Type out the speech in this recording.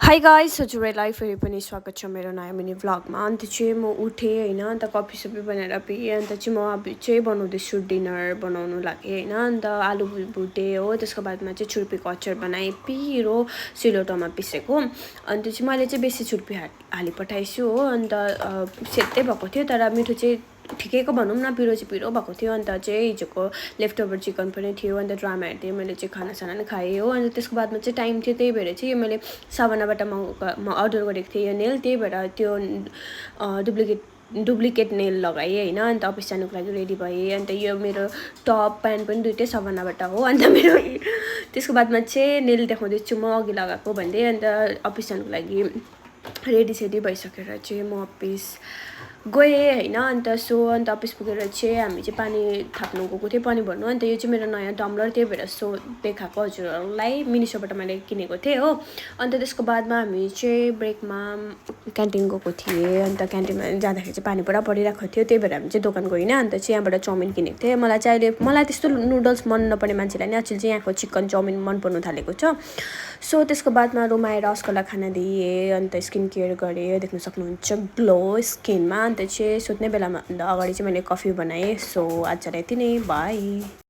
High guys, हजुरहरूलाई फेरि पनि स्वागत छ मेरो नयाँ मिनी भ्लगमा। अन्त चाहिँ म उठेँ होइन, अन्त कफी सफी बनाएर पिएँ। अन्त चाहिँ म अब चाहिँ बनाउँदैछु डिनर बनाउनु लागि होइन। अन्त आलु भुटेँ हो, त्यसको बादमा चाहिँ छुर्पीको अचार बनाएँ, पिरो सिलौटोमा पिसेको। अन्त चाहिँ मैले चाहिँ बेसी छुर्पी हाली पठाएछु हो। अन्त सेतै भएको थियो, तर मिठो चाहिँ ठिकैको भनौँ न, पिरो चाहिँ पिरो भएको थियो। अन्त चाहिँ हिजोको लेफ्ट ओभर चिकन पनि थियो, अन्त ड्रामा हेर्दै मैले चाहिँ खानासाना पनि खाएँ हो। अन्त त्यसको बादमा चाहिँ टाइम थियो, त्यही भएर चाहिँ मैले साबनाबाट म अर्डर गरेको थिएँ यो नेल, त्यही भएर त्यो डुप्लिकेट नेल लगाएँ होइन। अन्त अफिस जानुको लागि रेडी भएँ। अन्त यो मेरो टप प्यान्ट पनि दुइटै साबनाबाट हो। अन्त मेरो त्यसको बादमा चाहिँ नेल देखाउँदैछु म अघि लगाएको भन्दै। अन्त अफिस जानुको लागि रेडी सेडी भइसकेर चाहिँ म अफिस गएँ होइन। अन्त अन्त अफिस पुगेर चाहिँ हामी चाहिँ पानी थाप्नु गएको थियो, पानी भर्नु। अन्त यो चाहिँ मेरो नयाँ टम्लर, त्यही भएर देखाएको हजुरहरूलाई। मिनिसोबाट मैले किनेको थिएँ हो। अन्त त्यसको बादमा हामी चाहिँ ब्रेकमा क्यान्टिन गएको थिएँ। अन्त क्यान्टिनमा जाँदाखेरि चाहिँ पानी पुरा परिरहेको थियो, त्यही भएर हामी चाहिँ दोकान गएन। अन्त चाहिँ यहाँबाट चाउमिन किनेको थिएँ। मलाई त्यस्तो नुडल्स मन नपर्ने मान्छेलाई नि एक्चुअली चाहिँ यहाँको चिकन चाउमिन मन पर्नु थालेको छ। त्यसको बादमा रुम आएर अस्कोलाई खाना दिएँ। अन्त स्किन केयर गरेँ, देख्न सक्नुहुन्छ ग्लो स्किनमा। अन्त चाहिँ सुत्ने बेलामा अगाडि चाहिँ मैले कफी बनाएँ। आजलाई यति नै, बाई।